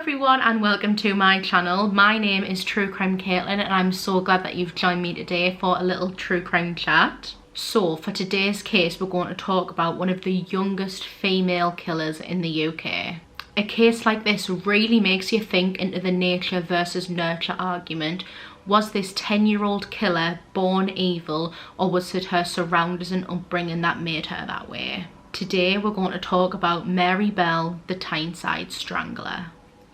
everyone and welcome to my channel. My name is TrueCrimeCaitlyn and I'm so glad that you've joined me today for a little true crime chat. So for today's case we're going to talk about one of the youngest female killers in the UK. A case like this really makes you think into the nature versus nurture argument. Was this 10-year-old killer born evil, or was it her surroundings and upbringing that made her that way? Today we're going to talk about Mary Bell, the Tyneside Strangler.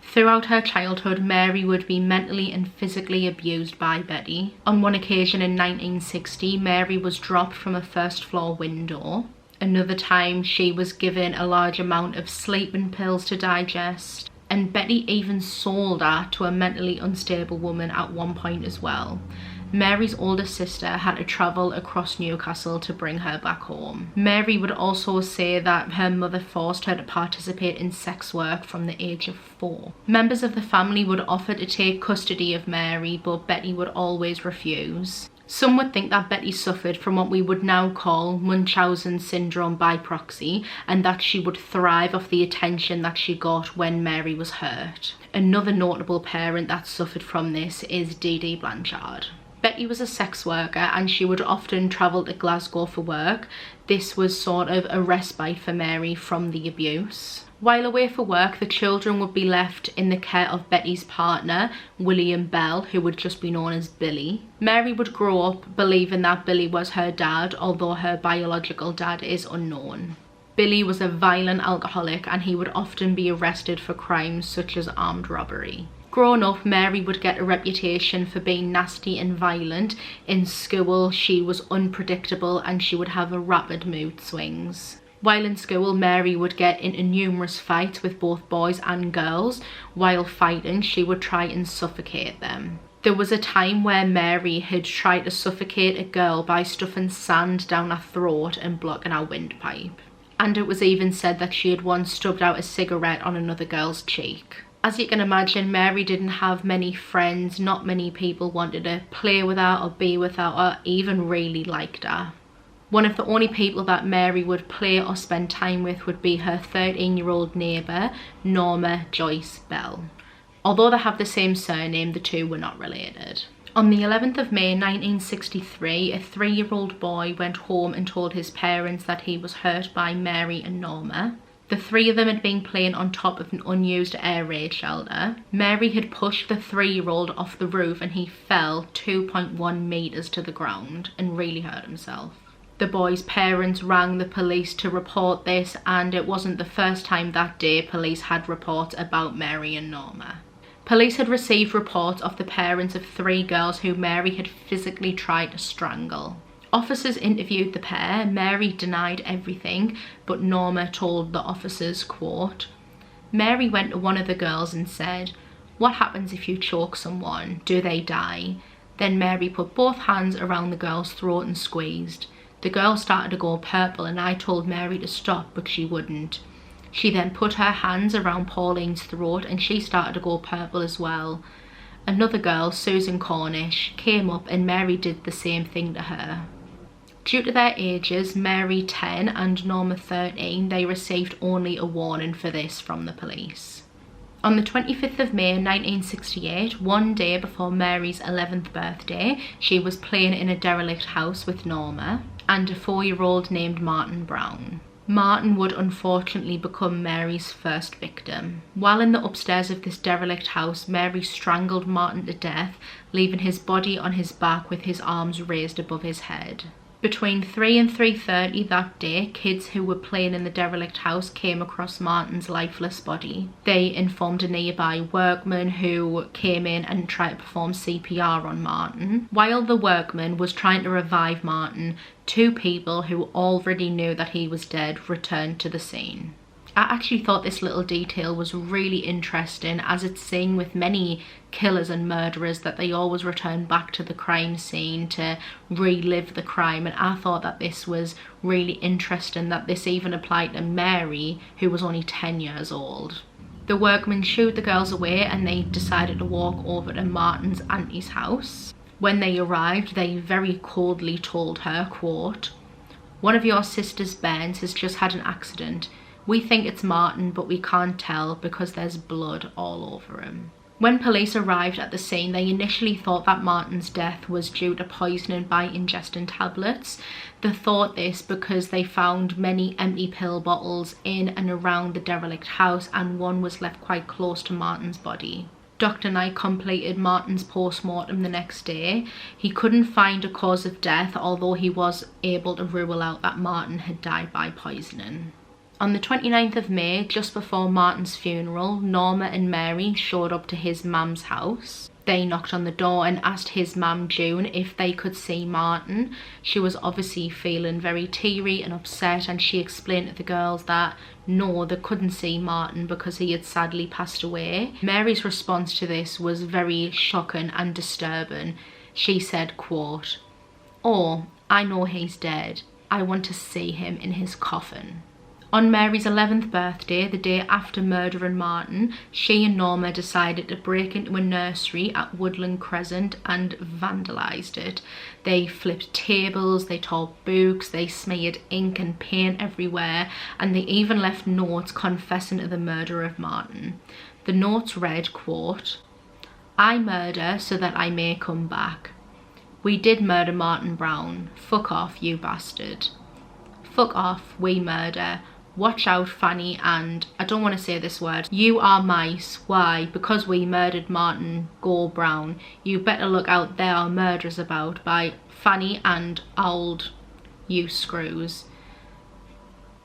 Throughout her childhood, Mary would be mentally and physically abused by Betty. On one occasion in 1960, Mary was dropped from a first floor window. Another time she was given a large amount of sleeping pills to digest. And Betty even sold her to a mentally unstable woman at one point as well. Mary's older sister had to travel across Newcastle to bring her back home. Mary would also say that her mother forced her to participate in sex work from the age of 4. Members of the family would offer to take custody of Mary, but Betty would always refuse. Some would think that Betty suffered from what we would now call Munchausen syndrome by proxy, and that she would thrive off the attention that she got when Mary was hurt. Another notable parent that suffered from this is Dede Blanchard. Betty was a sex worker and she would often travel to Glasgow for work. This was sort of a respite for Mary from the abuse. While away for work, the children would be left in the care of Betty's partner, William Bell, who would just be known as Billy. Mary would grow up believing that Billy was her dad, although her biological dad is unknown. Billy was a violent alcoholic and he would often be arrested for crimes such as armed robbery. Growing up, Mary would get a reputation for being nasty and violent. In school, she was unpredictable and she would have rapid mood swings. While in school, Mary would get into numerous fights with both boys and girls. While fighting, she would try and suffocate them. There was a time where Mary had tried to suffocate a girl by stuffing sand down her throat and blocking her windpipe. And it was even said that she had once stubbed out a cigarette on another girl's cheek. As you can imagine, Mary didn't have many friends. Not many people wanted to play with her or be with her or even really liked her. One of the only people that Mary would play or spend time with would be her 13-year-old neighbour, Norma Joyce Bell. Although they have the same surname, the two were not related. On the 11th of May 1963, a 3-year-old boy went home and told his parents that he was hurt by Mary and Norma. The three of them had been playing on top of an unused air raid shelter. Mary had pushed the 3-year-old off the roof and he fell 2.1 metres to the ground and really hurt himself. The boy's parents rang the police to report this, and it wasn't the first time that day police had reports about Mary and Norma. Police had received reports of the parents of 3 girls who Mary had physically tried to strangle. Officers interviewed the pair. Mary denied everything, but Norma told the officers, quote, "Mary went to one of the girls and said, 'What happens if you choke someone? Do they die?' Then Mary put both hands around the girl's throat and squeezed. The girl started to go purple and I told Mary to stop, but she wouldn't. She then put her hands around Pauline's throat and she started to go purple as well. Another girl, Susan Cornish, came up and Mary did the same thing to her." Due to their ages, Mary 10 and Norma 13, they received only a warning for this from the police. On the 25th of May 1968, one day before Mary's 11th birthday, she was playing in a derelict house with Norma and a 4-year-old named Martin Brown. Martin would unfortunately become Mary's first victim. While in the upstairs of this derelict house, Mary strangled Martin to death, leaving his body on his back with his arms raised above his head. Between 3 and 3:30 that day, kids who were playing in the derelict house came across Martin's lifeless body. They informed a nearby workman who came in and tried to perform CPR on Martin. While the workman was trying to revive Martin, 2 people who already knew that he was dead returned to the scene. I actually thought this little detail was really interesting, as it's seen with many killers and murderers that they always return back to the crime scene to relive the crime, and I thought that this was really interesting that this even applied to Mary, who was only 10 years old. The workmen shooed the girls away and they decided to walk over to Martin's auntie's house. When they arrived, they very coldly told her, quote, "One of your sister's bairns has just had an accident. We think it's Martin, but we can't tell because there's blood all over him. When police arrived at the scene, they initially thought that Martin's death was due to poisoning by ingesting tablets. They thought this because they found many empty pill bottles in and around the derelict house, and one was left quite close to Martin's body. Dr. Knight completed Martin's post-mortem the next day. He couldn't find a cause of death, although he was able to rule out that Martin had died by poisoning. On the 29th of May, just before Martin's funeral, Norma and Mary showed up to his mum's house. They knocked on the door and asked his mum, June, if they could see Martin. She was obviously feeling very teary and upset, and she explained to the girls that no, they couldn't see Martin because he had sadly passed away. Mary's response to this was very shocking and disturbing. She said, quote, "Oh, I know he's dead. I want to see him in his coffin." On Mary's 11th birthday, the day after murdering Martin, she and Norma decided to break into a nursery at Woodland Crescent and vandalised it. They flipped tables, they tore books, they smeared ink and paint everywhere, and they even left notes confessing to the murder of Martin. The notes read, quote, "I murder so that I may come back. We did murder Martin Brown. Fuck off, you bastard. Fuck off, we murder. Watch out, Fanny, and," I don't want to say this word, "you are mice. Why? Because we murdered Martin Go Brown. You better look out, there are murders about by Fanny and old you screws."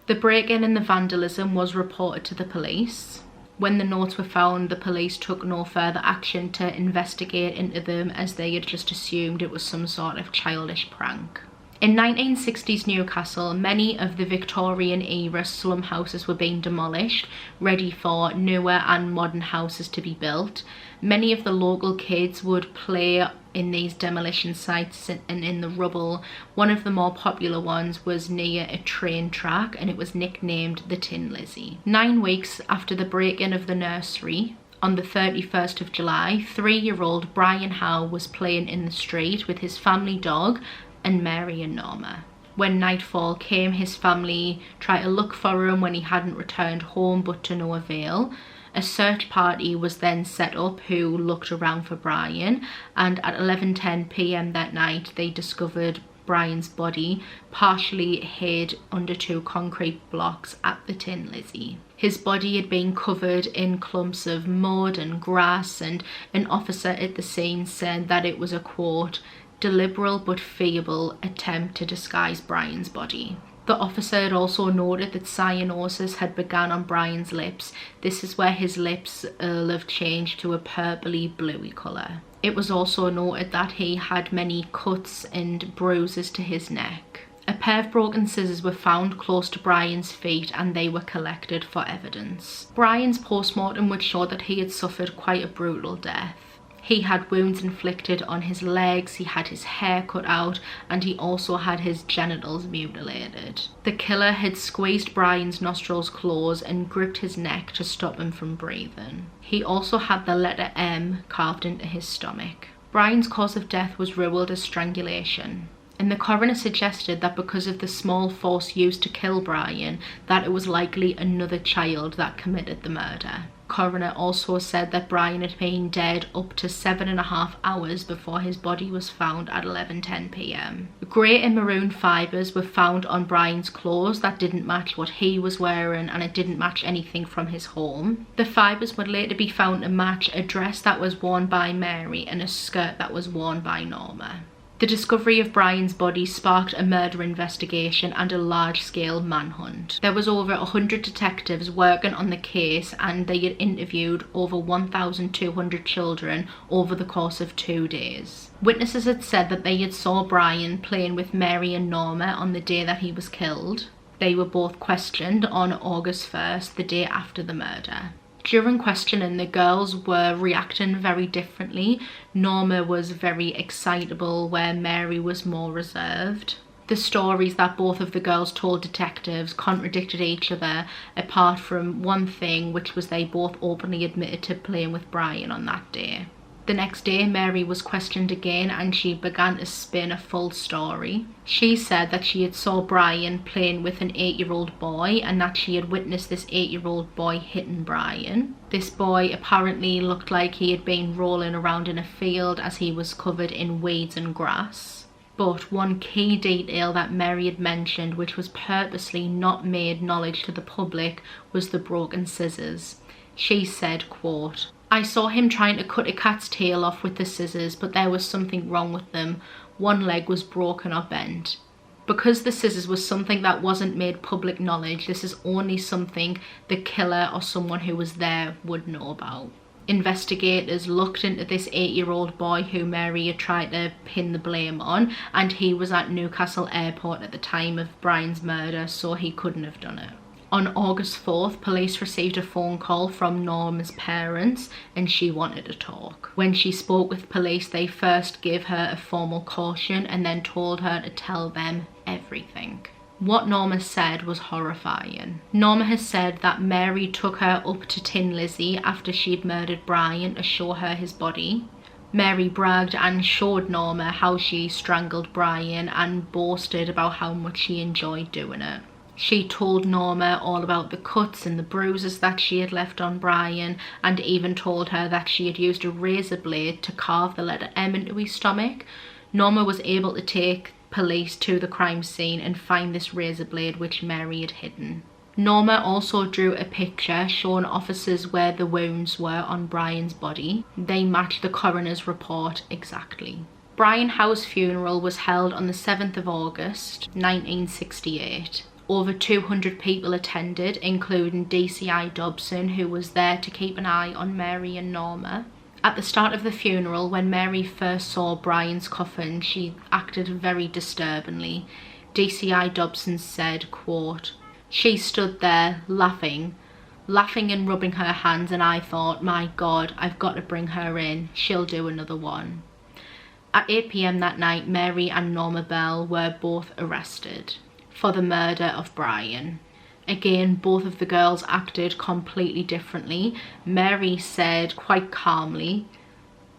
The break-in and the vandalism was reported to the police. When the notes were found, the police took no further action to investigate into them, as they had just assumed it was some sort of childish prank. In 1960s Newcastle, many of the Victorian-era slum houses were being demolished, ready for newer and modern houses to be built. Many of the local kids would play in these demolition sites and in the rubble. One of the more popular ones was near a train track, and it was nicknamed the Tin Lizzie. 9 weeks after the break-in of the nursery, on the 31st of July, 3-year-old Brian Howe was playing in the street with his family dog and Mary and Norma. When nightfall came, his family tried to look for him when he hadn't returned home, but to no avail. A search party was then set up who looked around for Brian, and at 11:10 p.m. that night they discovered Brian's body partially hid under 2 concrete blocks at the Tin Lizzie. His body had been covered in clumps of mud and grass, and an officer at the scene said that it was a, quote, "deliberate but feeble attempt to disguise Brian's body." The officer had also noted that cyanosis had begun on Brian's lips. This is where his lips have changed to a purpley bluey colour. It was also noted that he had many cuts and bruises to his neck. A pair of broken scissors were found close to Brian's feet, and they were collected for evidence. Brian's post-mortem would show that he had suffered quite a brutal death. He had wounds inflicted on his legs, he had his hair cut out, and he also had his genitals mutilated. The killer had squeezed Brian's nostrils closed and gripped his neck to stop him from breathing. He also had the letter M carved into his stomach. Brian's cause of death was ruled as strangulation, and the coroner suggested that because of the small force used to kill Brian, that it was likely another child that committed the murder. Coroner also said that Brian had been dead up to 7.5 hours before his body was found at 11:10 p.m. Grey and maroon fibres were found on Brian's clothes that didn't match what he was wearing, and it didn't match anything from his home. The fibres would later be found to match a dress that was worn by Mary and a skirt that was worn by Norma. The discovery of Brian's body sparked a murder investigation and a large-scale manhunt. There was over 100 detectives working on the case, and they had interviewed over 1,200 children over the course of 2 days. Witnesses had said that they had saw Brian playing with Mary and Norma on the day that he was killed. They were both questioned on August 1st, the day after the murder. During questioning, the girls were reacting very differently. Norma was very excitable, where Mary was more reserved. The stories that both of the girls told detectives contradicted each other, apart from one thing, which was they both openly admitted to playing with Brian on that day. The next day, Mary was questioned again and she began to spin a full story. She said that she had saw Brian playing with an 8-year-old boy and that she had witnessed this 8-year-old boy hitting Brian. This boy apparently looked like he had been rolling around in a field as he was covered in weeds and grass. But one key detail that Mary had mentioned, which was purposely not made knowledge to the public, was the broken scissors. She said, quote, "I saw him trying to cut a cat's tail off with the scissors, but there was something wrong with them. One leg was broken or bent." Because the scissors was something that wasn't made public knowledge, this is only something the killer or someone who was there would know about. Investigators looked into this 8-year-old boy who Mary had tried to pin the blame on, and he was at Newcastle Airport at the time of Brian's murder, so he couldn't have done it. On August 4th, police received a phone call from Norma's parents and she wanted to talk. When she spoke with police, they first gave her a formal caution and then told her to tell them everything. What Norma said was horrifying. Norma has said that Mary took her up to Tin Lizzie after she'd murdered Brian to show her his body. Mary bragged and showed Norma how she strangled Brian and boasted about how much she enjoyed doing it. She told Norma all about the cuts and the bruises that she had left on Brian, and even told her that she had used a razor blade to carve the letter M into his stomach. Norma was able to take police to the crime scene and find this razor blade which Mary had hidden. Norma also drew a picture showing officers where the wounds were on Brian's body. They matched the coroner's report exactly. Brian Howe's funeral was held on the 7th of August 1968. Over 200 people attended, including DCI Dobson, who was there to keep an eye on Mary and Norma. At the start of the funeral, when Mary first saw Brian's coffin, she acted very disturbingly. DCI Dobson said, quote, "She stood there laughing and rubbing her hands, and I thought, my God, I've got to bring her in. She'll do another one." At 8 p.m. that night, Mary and Norma Bell were both arrested for the murder of Brian. Again, both of the girls acted completely differently. Mary said quite calmly,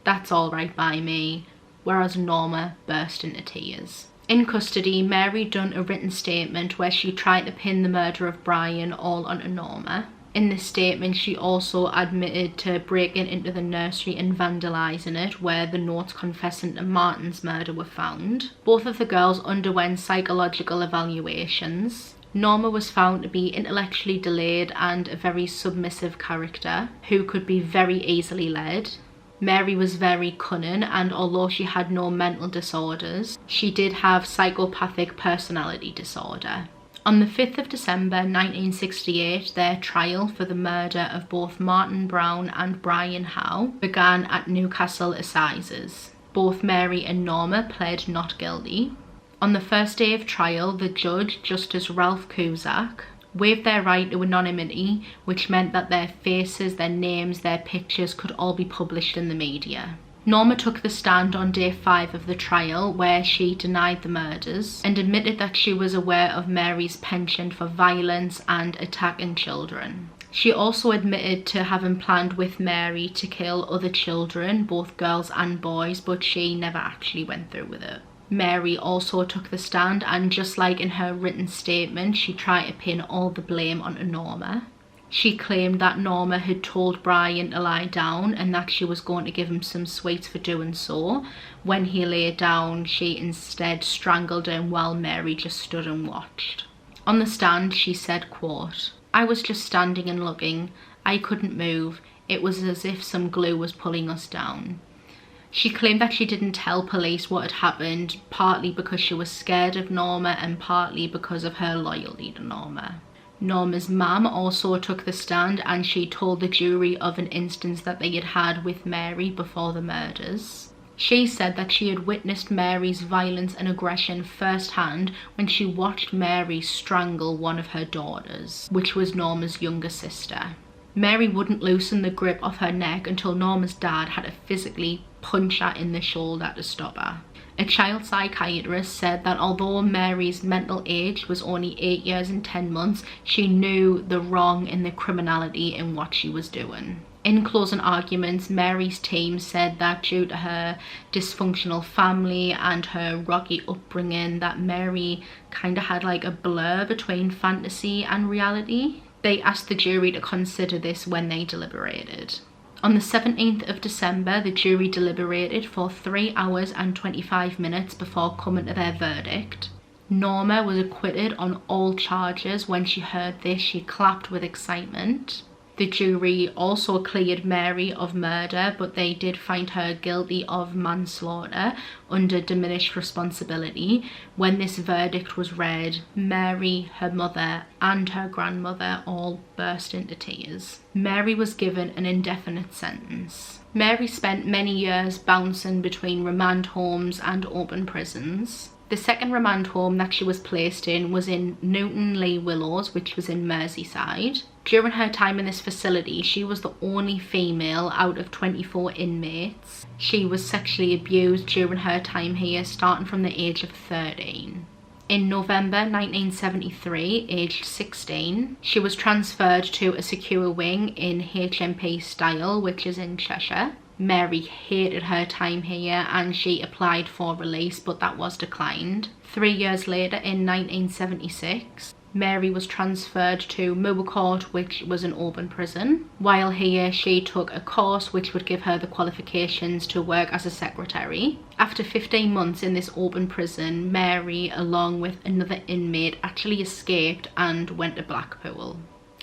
"That's all right by me," whereas Norma burst into tears. In custody, Mary done a written statement where she tried to pin the murder of Brian all onto Norma. In this statement, she also admitted to breaking into the nursery and vandalising it, where the notes confessing to Martin's murder were found. Both of the girls underwent psychological evaluations. Norma was found to be intellectually delayed and a very submissive character who could be very easily led. Mary was very cunning, and although she had no mental disorders, she did have psychopathic personality disorder. On the 5th of December 1968, their trial for the murder of both Martin Brown and Brian Howe began at Newcastle Assizes. Both Mary and Norma pled not guilty. On the first day of trial, the judge, Justice Ralph Cusack, waived their right to anonymity, which meant that their faces, their names, their pictures could all be published in the media. Norma took the stand on day 5 of the trial, where she denied the murders and admitted that she was aware of Mary's penchant for violence and attacking children. She also admitted to having planned with Mary to kill other children, both girls and boys, but she never actually went through with it. Mary also took the stand, and just like in her written statement, she tried to pin all the blame onto Norma. She claimed that Norma had told Brian to lie down and that she was going to give him some sweets for doing so. When he lay down, she instead strangled him while Mary just stood and watched. On the stand, she said, quote, "I was just standing and looking. I couldn't move. It was as if some glue was pulling us down." She claimed that she didn't tell police what had happened, partly because she was scared of Norma and partly because of her loyalty to Norma. Norma's mum also took the stand, and she told the jury of an instance that they had had with Mary before the murders. She said that she had witnessed Mary's violence and aggression firsthand when she watched Mary strangle one of her daughters, which was Norma's younger sister. Mary wouldn't loosen the grip of her neck until Norma's dad had to physically punch her in the shoulder to stop her. A child psychiatrist said that although Mary's mental age was only 8 years and 10 months, she knew the wrong and the criminality in what she was doing. In closing arguments, Mary's team said that due to her dysfunctional family and her rocky upbringing, that Mary kind of had like a blur between fantasy and reality. They asked the jury to consider this when they deliberated. On the 17th of December, the jury deliberated for 3 hours and 25 minutes before coming to their verdict. Norma was acquitted on all charges. When she heard this, she clapped with excitement. The jury also cleared Mary of murder, but they did find her guilty of manslaughter under diminished responsibility. When this verdict was read, Mary, her mother, and her grandmother all burst into tears. Mary was given an indefinite sentence. Mary spent many years bouncing between remand homes and open prisons. The second remand home that she was placed in was in Newton-le-Willows, which was in Merseyside. During her time in this facility, she was the only female out of 24 inmates. She was sexually abused during her time here, starting from the age of 13. In November 1973, aged 16, she was transferred to a secure wing in HMP Style, which is in Cheshire. Mary hated her time here and she applied for release, but that was declined. 3 years later, in 1976, Mary was transferred to Moorcourt, which was an open prison. While here, she took a course which would give her the qualifications to work as a secretary. After 15 months in this open prison, Mary, along with another inmate, actually escaped and went to Blackpool.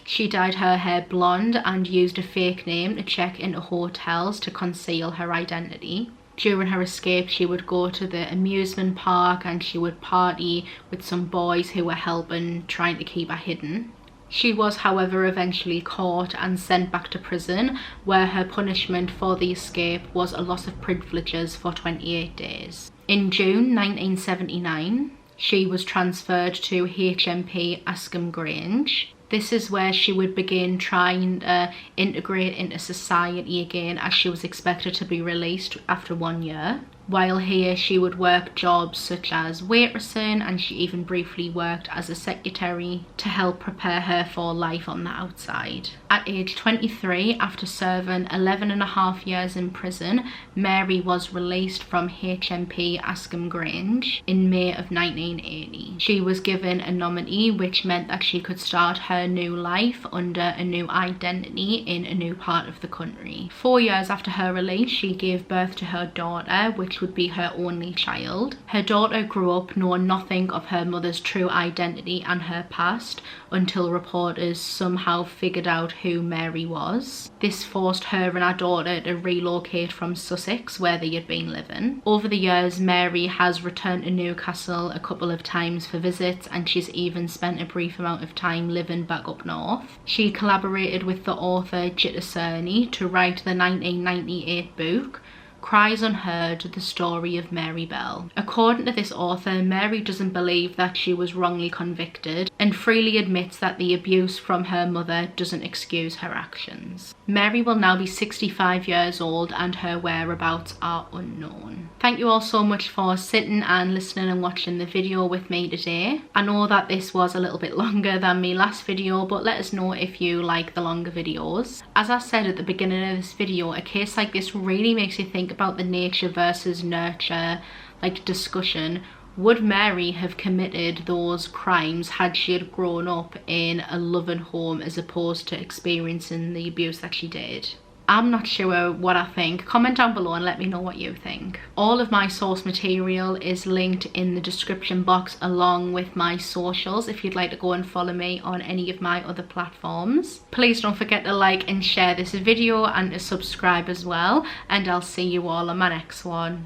She dyed her hair blonde and used a fake name to check into hotels to conceal her identity. During her escape, she would go to the amusement park and she would party with some boys who were helping, trying to keep her hidden. She was, however, eventually caught and sent back to prison, where her punishment for the escape was a loss of privileges for 28 days. In June 1979, she was transferred to HMP Askham Grange. This is where she would begin trying to integrate into society again, as she was expected to be released after 1 year. While here, she would work jobs such as waitressing, and she even briefly worked as a secretary to help prepare her for life on the outside. At age 23, after serving 11.5 years in prison, Mary was released from HMP Askham Grange in May of 1980. She was given a nominee, which meant that she could start her new life under a new identity in a new part of the country. 4 years after her release, she gave birth to her daughter, which would be her only child. Her daughter grew up knowing nothing of her mother's true identity and her past until reporters somehow figured out who Mary was. This forced her and her daughter to relocate from Sussex, where they had been living. Over the years, Mary has returned to Newcastle a couple of times for visits, and she's even spent a brief amount of time living back up north. She collaborated with the author Jita Cerny to write the 1998 book Cries Unheard, the story of Mary Bell. According to this author, Mary doesn't believe that she was wrongly convicted and freely admits that the abuse from her mother doesn't excuse her actions. Mary will now be 65 years old and her whereabouts are unknown. Thank you all so much for sitting and listening and watching the video with me today. I know that this was a little bit longer than my last video, but let us know if you like the longer videos. As I said at the beginning of this video, a case like this really makes you think about the nature versus nurture discussion. Would Mary have committed those crimes had she had grown up in a loving home as opposed to experiencing the abuse that she did? I'm not sure what I think. Comment down below and let me know what you think. All of my source material is linked in the description box along with my socials if you'd like to go and follow me on any of my other platforms. Please don't forget to like and share this video and to subscribe as well, and I'll see you all on my next one.